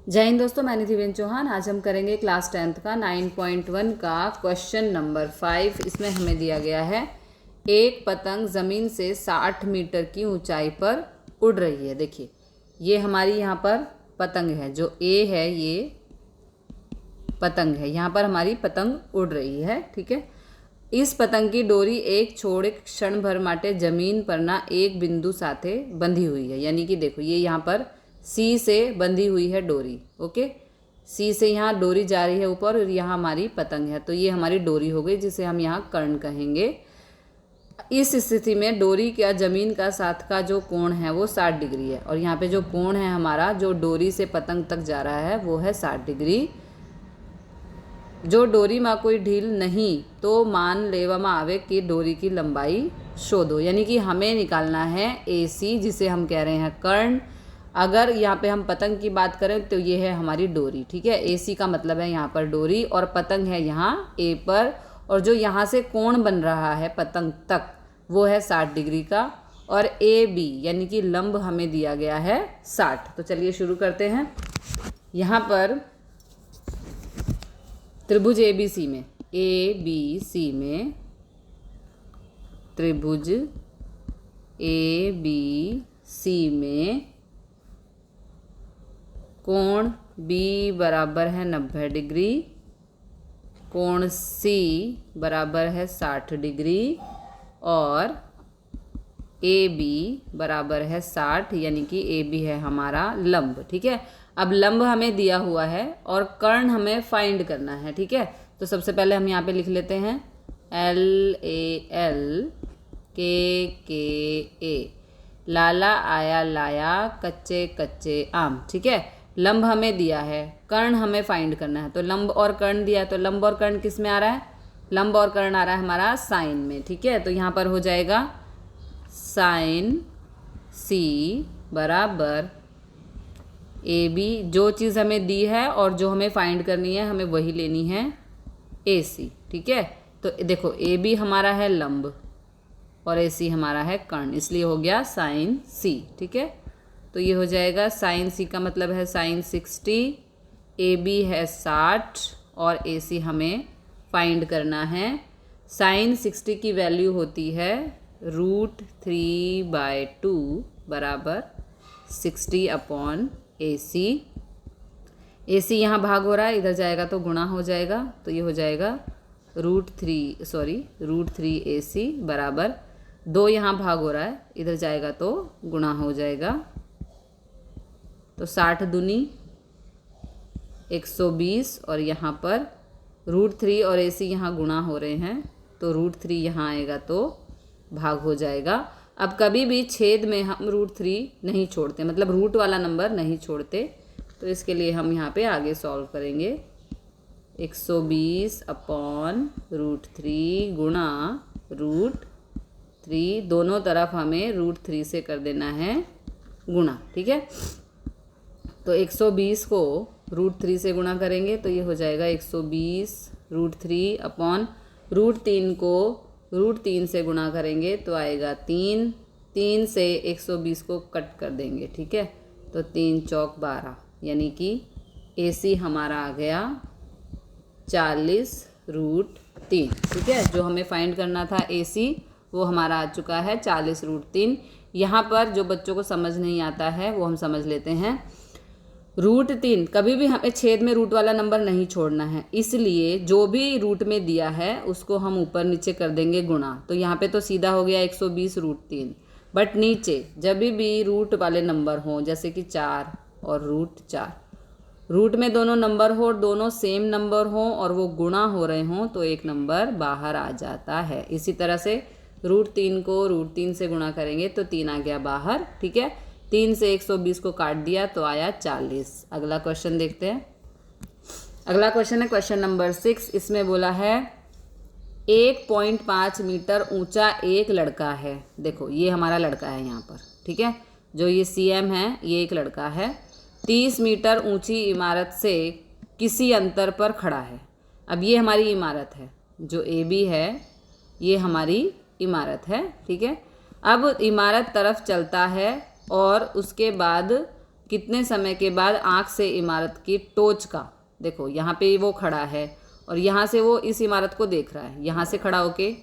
जय हिंद दोस्तों, मैं निधिबेन चौहान। आज हम करेंगे क्लास 10th का 9.1 का क्वेश्चन नंबर 5। इसमें हमें दिया गया है एक पतंग ज़मीन से 60 मीटर की ऊंचाई पर उड़ रही है। देखिए ये हमारी यहाँ पर पतंग है, जो ए है ये पतंग है, यहाँ पर हमारी पतंग उड़ रही है। ठीक है, इस पतंग की डोरी एक छोड़े क्षण भर माटे जमीन पर ना एक बिंदु साथे बंधी हुई है। यानी कि देखो ये यहाँ पर सी से बंधी हुई है डोरी। ओके, सी से यहाँ डोरी जा रही है ऊपर और यहाँ हमारी पतंग है, तो ये हमारी डोरी हो गई, जिसे हम यहाँ कर्ण कहेंगे। इस स्थिति में डोरी का जमीन का साथ का जो कोण है वो 60 डिग्री है, और यहाँ पे जो कोण है हमारा जो डोरी से पतंग तक जा रहा है वो है 60 डिग्री। जो डोरी में कोई ढील नहीं तो मान लेवा आवे कि डोरी की लंबाई शोधो। यानी कि हमें निकालना है AC, जिसे हम कह रहे हैं कर्ण। अगर यहाँ पे हम पतंग की बात करें तो ये है हमारी डोरी। ठीक है, AC का मतलब है यहाँ पर डोरी, और पतंग है यहाँ A पर, और जो यहाँ से कोण बन रहा है पतंग तक वो है 60 डिग्री का, और AB यानी कि लंब हमें दिया गया है 60। तो चलिए शुरू करते हैं। यहाँ पर त्रिभुज ABC में त्रिभुज ABC में कोण B बराबर है 90 डिग्री, कोण C बराबर है 60 डिग्री, और AB बराबर है 60, यानी कि AB है हमारा लंब। ठीक है, अब लंब हमें दिया हुआ है और कर्ण हमें फाइंड करना है। ठीक है, तो सबसे पहले हम यहाँ पे लिख लेते हैं LAL KKA, लाला आया लाया कच्चे कच्चे आम। ठीक है, लंब हमें दिया है, कर्ण हमें फाइंड करना है। तो लंब और कर्ण दिया है, तो लंब और कर्ण किस में आ रहा है? लंब और कर्ण आ रहा है हमारा साइन में। ठीक है, तो यहाँ पर हो जाएगा साइन C बराबर AB। जो चीज़ हमें दी है और जो हमें फाइंड करनी है हमें वही लेनी है AC। ठीक है, तो देखो AB हमारा है लंब और AC हमारा है कर्ण, इसलिए हो गया साइन C। ठीक है, तो ये हो जाएगा साइन C का मतलब है साइन 60, AB है 60 और AC हमें फाइंड करना है। साइन 60 की वैल्यू होती है √3/2 बराबर 60/AC। AC यहाँ भाग हो रहा है, इधर जाएगा तो गुणा हो जाएगा, तो ये हो जाएगा √3AC बराबर 2, यहाँ भाग हो रहा है, इधर जाएगा तो गुणा हो जाएगा। तो 60 दूनी 120, और यहाँ पर √3 और AC यहाँ गुणा हो रहे हैं, तो √3 यहाँ आएगा तो भाग हो जाएगा। अब कभी भी छेद में हम √3 नहीं छोड़ते, मतलब रूट वाला नंबर नहीं छोड़ते, तो इसके लिए हम यहाँ पे आगे सॉल्व करेंगे। 120/√3 गुणा √3, दोनों तरफ हमें √3 से कर देना है गुणा। ठीक है, तो 120 को √3 से गुणा करेंगे तो ये हो जाएगा 120√3/√3 को √3 से गुणा करेंगे तो आएगा 3। 3 से 120 को कट कर देंगे। ठीक है, तो 3 चौक 12, यानी कि AC हमारा आ गया 40√3। ठीक है, जो हमें फाइंड करना था AC वो हमारा आ चुका है 40√3। यहाँ पर जो बच्चों को समझ नहीं आता है वो हम समझ लेते हैं। √3 कभी भी हमें छेद में रूट वाला नंबर नहीं छोड़ना है, इसलिए जो भी रूट में दिया है उसको हम ऊपर नीचे कर देंगे गुणा। तो यहाँ पे तो सीधा हो गया 120√3, बट नीचे जब भी रूट वाले नंबर हों, जैसे कि 4 और √4, रूट में दोनों नंबर हो और दोनों सेम नंबर हों और वो गुणा हो रहे हों, तो एक नंबर बाहर आ जाता है। इसी तरह से √3 को √3 से गुणा करेंगे तो 3 आ गया बाहर। ठीक है, 3 से 120 को काट दिया तो आया 40। अगला क्वेश्चन देखते हैं। अगला क्वेश्चन है क्वेश्चन नंबर 6। इसमें बोला है 1.5 मीटर ऊंचा एक लड़का है। देखो ये हमारा लड़का है यहाँ पर। ठीक है, जो ये CM है ये एक लड़का है, 30 मीटर ऊंची इमारत से किसी अंतर पर खड़ा है। अब ये हमारी इमारत है, जो AB है ये हमारी इमारत है। ठीक है, अब इमारत तरफ चलता है और उसके बाद कितने समय के बाद आँख से इमारत की टोच का, देखो यहाँ पे वो खड़ा है और यहाँ से वो इस इमारत को देख रहा है, यहाँ से खड़ा होके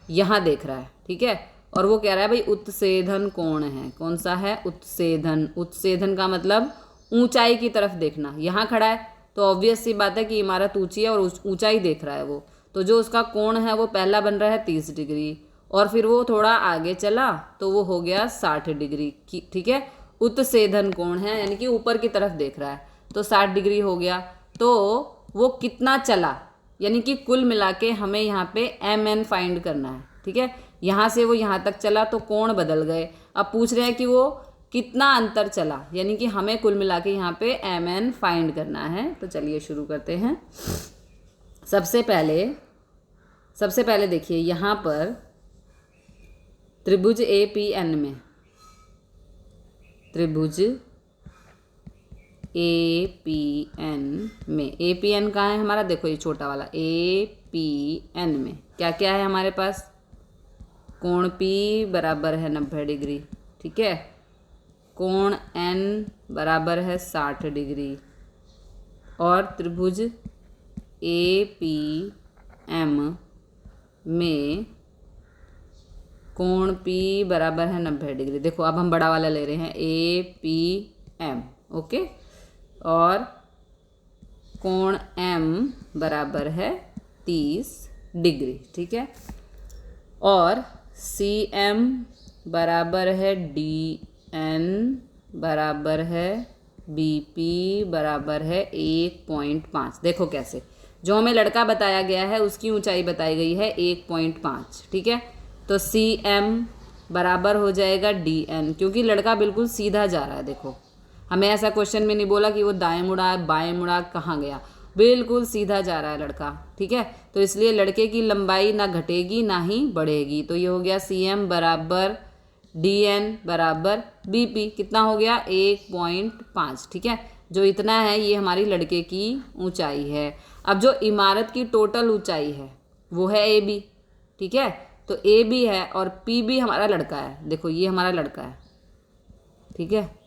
यहाँ देख रहा है, ठीक है। और वो कह रहा है भाई उत्सेधन कोण है, कौन सा है, उत्सेधन। उत्सेधन का मतलब ऊंचाई की तरफ देखना। यहाँ खड़ा है तो ऑब्वियस सी बात है कि इमारत ऊंची है और ऊंचाई देख रहा है वो, तो जो उसका कोण है वो पहला बन रहा है 30 डिग्री, और फिर वो थोड़ा आगे चला तो वो हो गया 60 डिग्री, ठीक है। उत्सेधन कोण है यानी कि ऊपर की तरफ देख रहा है, तो 60 डिग्री हो गया। तो वो कितना चला, यानी कि कुल मिला के हमें यहाँ पे mn फाइंड करना है, ठीक है। यहाँ से वो यहाँ तक चला तो कोण बदल गए, अब पूछ रहे हैं कि वो कितना अंतर चला, यानी कि हमें कुल मिला के यहाँ पे mn फाइंड करना है। तो चलिए शुरू करते हैं। सबसे पहले देखिए यहाँ पर त्रिभुज APN में, त्रिभुज APN में, APN कहाँ है हमारा, देखो ये छोटा वाला APN में क्या क्या है हमारे पास, कोण P बराबर है 90 डिग्री, ठीक है। कोण N बराबर है 60 डिग्री, और त्रिभुज APM में कोण P बराबर है 90 डिग्री। देखो अब हम बड़ा वाला ले रहे हैं APM, ओके, और कोण M बराबर है 30 डिग्री, ठीक है। और CM बराबर है DN बराबर है BP बराबर है 1.5। देखो कैसे, जो हमें लड़का बताया गया है उसकी ऊंचाई बताई गई है 1.5, ठीक है। तो CM बराबर हो जाएगा DN, क्योंकि लड़का बिल्कुल सीधा जा रहा है। देखो हमें ऐसा क्वेश्चन में नहीं बोला कि वो दाएं मुड़ा बाएं मुड़ा कहाँ गया, बिल्कुल सीधा जा रहा है लड़का, ठीक है। तो इसलिए लड़के की लंबाई ना घटेगी ना ही बढ़ेगी। तो ये हो गया CM बराबर DN बराबर BP, कितना हो गया 1.5, ठीक है। जो इतना है ये हमारी लड़के की ऊंचाई है। अब जो इमारत की टोटल ऊंचाई है वो है AB, ठीक है। तो AB है और PB हमारा लड़का है, देखो ये हमारा लड़का है, ठीक है,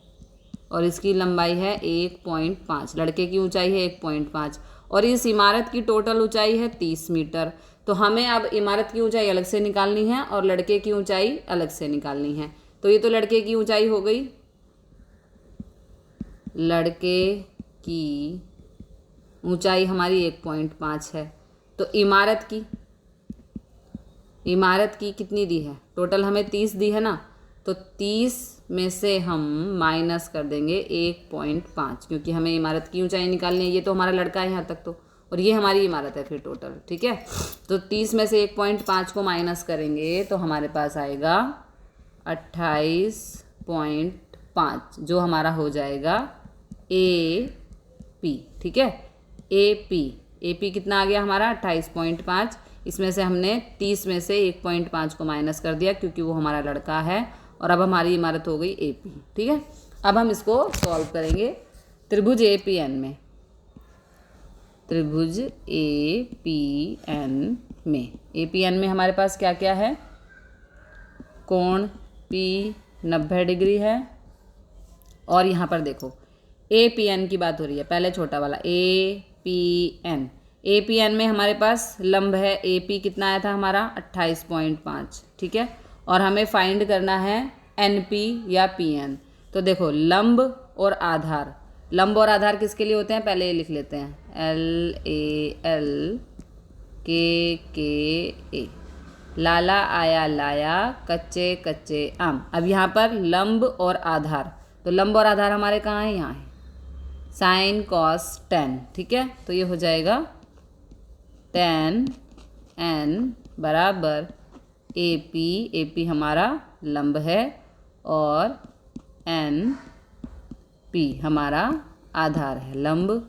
और इसकी लंबाई है 1.5, लड़के की ऊंचाई है 1.5, और इस इमारत की टोटल ऊंचाई है 30 मीटर। तो हमें अब इमारत की ऊंचाई अलग से निकालनी है और लड़के की ऊंचाई अलग से निकालनी है। तो ये तो लड़के की ऊंचाई हो गई, लड़के की ऊंचाई हमारी 1.5 है। तो इमारत की कितनी दी है, टोटल हमें 30 दी है ना, तो 30 में से हम माइनस कर देंगे 1.5, क्योंकि हमें इमारत की ऊंचाई निकालनी है। ये तो हमारा लड़का है यहाँ तक तो, और ये हमारी इमारत है फिर टोटल, ठीक है। तो 30 में से 1.5 को माइनस करेंगे तो हमारे पास आएगा 28.5, जो हमारा हो जाएगा AP, ठीक है। AP कितना आ गया हमारा 28.5, इसमें से हमने 30 में से 1.5 को माइनस कर दिया क्योंकि वो हमारा लड़का है, और अब हमारी इमारत हो गई AP, ठीक है। अब हम इसको सॉल्व करेंगे त्रिभुज APN में, त्रिभुज APN में हमारे पास क्या क्या है, कोण P 90 डिग्री है, और यहाँ पर देखो APN की बात हो रही है, पहले छोटा वाला APN में हमारे पास लंब है AP, कितना आया था हमारा 28.5, ठीक है। और हमें फाइंड करना है NP या PN। तो देखो लंब और आधार किसके लिए होते हैं, पहले ये लिख लेते हैं, LALKKA, लाला आया लाया कच्चे कच्चे आम। अब यहाँ पर लंब और आधार, तो लंब और आधार हमारे कहाँ है, यहाँ है, sin cos tan, ठीक है। तो ये हो जाएगा tan n बराबर AP हमारा लंब है और NP हमारा आधार है, लंब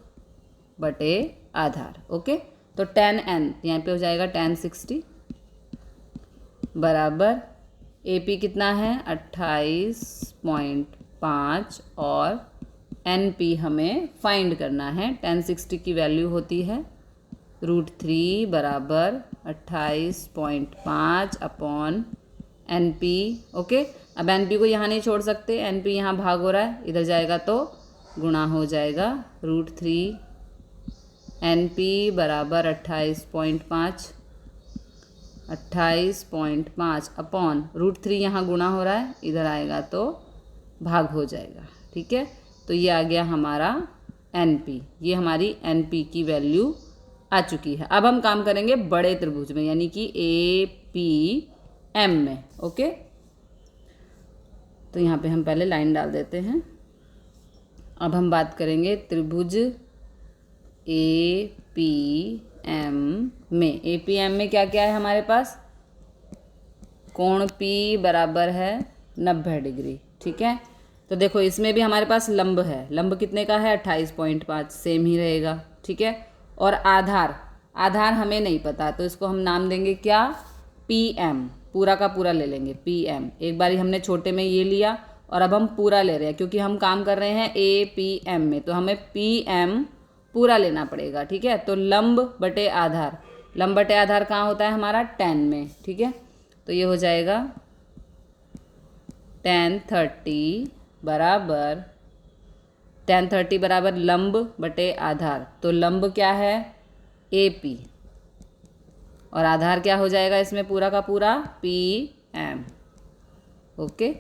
बटे आधार, ओके। तो tan n यहाँ पे हो जाएगा tan 60 बराबर AP कितना है 28.5, और NP हमें फाइंड करना है। tan 60 की वैल्यू होती है √3 बराबर 28.5 अपॉन NP, ओके। अब NP को यहाँ नहीं छोड़ सकते, NP यहाँ भाग हो रहा है, इधर जाएगा तो गुणा हो जाएगा √3 NP बराबर 28.5 अपॉन √3 यहाँ गुणा हो रहा है, इधर आएगा तो भाग हो जाएगा। ठीक है, तो ये आ गया हमारा NP, ये हमारी NP की वैल्यू आ चुकी है। अब हम काम करेंगे बड़े त्रिभुज में, यानी कि APM में। ओके, तो यहाँ पे हम पहले लाइन डाल देते हैं। अब हम बात करेंगे त्रिभुज APM में। APM में क्या क्या है हमारे पास? कोण P बराबर है 90 डिग्री। ठीक है, तो देखो इसमें भी हमारे पास लंब है। लंब कितने का है? 28.5, सेम ही रहेगा। ठीक है, और आधार हमें नहीं पता, तो इसको हम नाम देंगे क्या? PM, पूरा का पूरा ले लेंगे PM। एक बारी हमने छोटे में ये लिया और अब हम पूरा ले रहे हैं, क्योंकि हम काम कर रहे हैं APM में, तो हमें PM पूरा लेना पड़ेगा। ठीक है, तो लंब बटे आधार कहाँ होता है हमारा? tan में। ठीक है, तो ये हो जाएगा tan 30 बराबर लंब बटे आधार। तो लंब क्या है? AP, और आधार क्या हो जाएगा इसमें पूरा का पूरा? PM। ओके,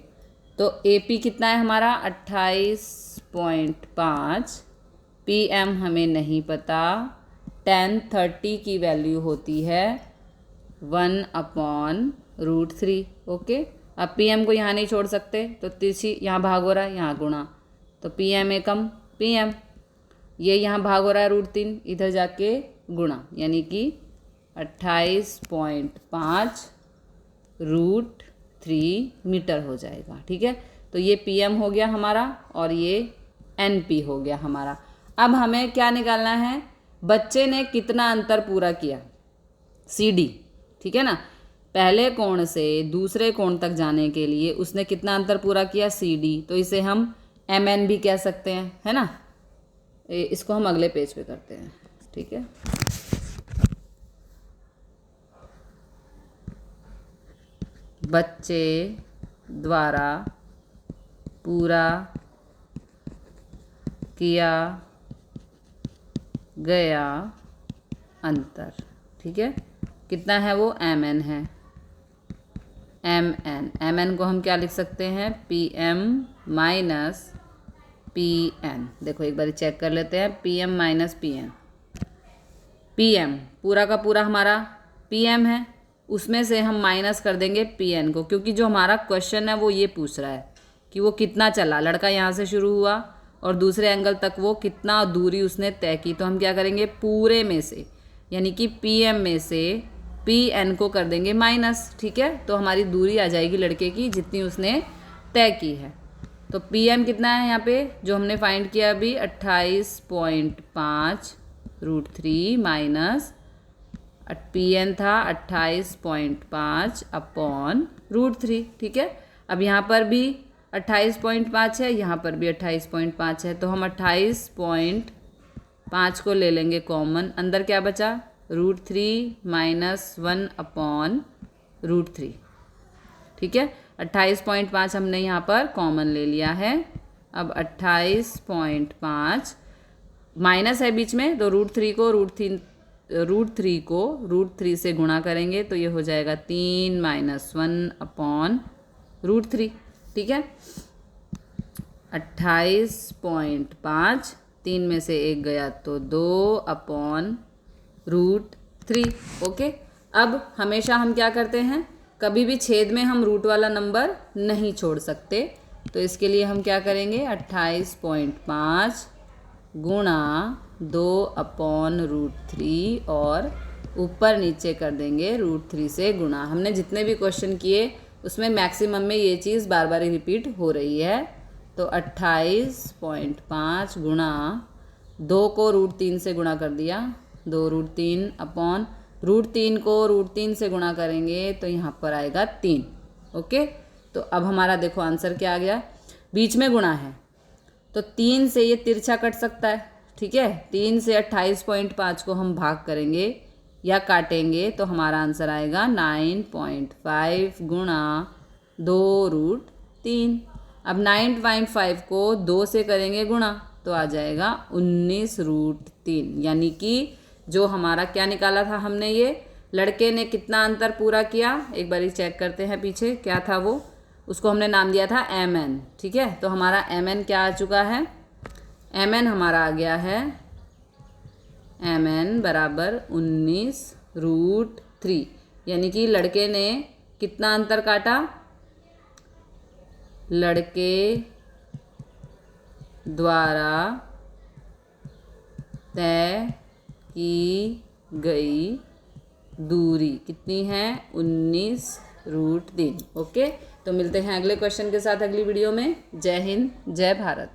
तो AP कितना है हमारा? 28.5। PM हमें नहीं पता। tan 30 की वैल्यू होती है 1/√3। ओके, अब PM को यहाँ नहीं छोड़ सकते, तो तिरछी यहाँ भाग हो रहा है, यहाँ गुणा, तो PM एकम PM, ये यहाँ भाग हो रहा है √3, इधर जाके गुणा, यानी कि 28.5 √3 मीटर हो जाएगा। ठीक है, तो ये PM हो गया हमारा और ये NP हो गया हमारा। अब हमें क्या निकालना है? बच्चे ने कितना अंतर पूरा किया? CD। ठीक है ना, पहले कोण से दूसरे कोण तक जाने के लिए उसने कितना अंतर पूरा किया? CD, तो इसे हम MN भी कह सकते हैं, है ना। इसको हम अगले पेज पे करते हैं। ठीक है, बच्चे द्वारा पूरा किया गया अंतर। ठीक है, कितना है वो? MN है। MN को हम क्या लिख सकते हैं? PM minus PN। देखो एक बार चेक कर लेते हैं, PM माइनस PN। PM पूरा का पूरा हमारा PM है, उसमें से हम माइनस कर देंगे PN को, क्योंकि जो हमारा क्वेश्चन है वो ये पूछ रहा है कि वो कितना चला। लड़का यहाँ से शुरू हुआ और दूसरे एंगल तक वो कितना दूरी उसने तय की, तो हम क्या करेंगे? पूरे में से, यानी कि PM में से PN को कर देंगे माइनस। ठीक है, तो हमारी दूरी आ जाएगी लड़के की जितनी उसने तय की है। तो PM कितना है यहाँ पे जो हमने फाइंड किया अभी? 28.5 √3 माइनस PN था 28.5 अपॉन √3। ठीक है, अब यहाँ पर भी 28.5 है, यहाँ पर भी 28.5 है, तो हम 28.5 को ले लेंगे कॉमन। अंदर क्या बचा? √3 माइनस 1 अपॉन √3। ठीक है, 28.5 हमने यहाँ पर कॉमन ले लिया है। अब 28.5 माइनस है बीच में, तो √3 को √3 से गुणा करेंगे, तो ये हो जाएगा 3 माइनस 1 अपॉन √3। ठीक है, 28.5, 3 में से 1 गया तो 2 अपॉन √3। ओके, अब हमेशा हम क्या करते हैं? कभी भी छेद में हम रूट वाला नंबर नहीं छोड़ सकते, तो इसके लिए हम क्या करेंगे? 28.5 गुणा 2 अपॉन √3 और ऊपर नीचे कर देंगे √3 से गुणा। हमने जितने भी क्वेश्चन किए उसमें मैक्सिमम में ये चीज़ बार बार रिपीट हो रही है। तो 28.5 गुणा 2 को √3 से गुणा कर दिया, 2 √3 अपॉन √3 को √3 से गुणा करेंगे तो यहाँ पर आएगा 3। ओके, तो अब हमारा देखो आंसर क्या आ गया? बीच में गुणा है तो 3 से ये तिरछा कट सकता है। ठीक है, 3 से 28.5 को हम भाग करेंगे या काटेंगे तो हमारा आंसर आएगा 9.5 गुणा 2 √3। अब 9.5 को 2 से करेंगे गुणा तो आ जाएगा 19√3। यानी कि जो हमारा क्या निकाला था हमने, ये लड़के ने कितना अंतर पूरा किया, एक बार चेक करते हैं पीछे क्या था वो, उसको हमने नाम दिया था mn। ठीक है, तो हमारा mn क्या आ चुका है, mn हमारा आ गया है mn बराबर 19√3। यानी कि लड़के ने कितना अंतर काटा, लड़के द्वारा तय की गई दूरी कितनी है, 19√3। ओके, तो मिलते हैं अगले क्वेश्चन के साथ अगली वीडियो में। जय हिंद, जय भारत।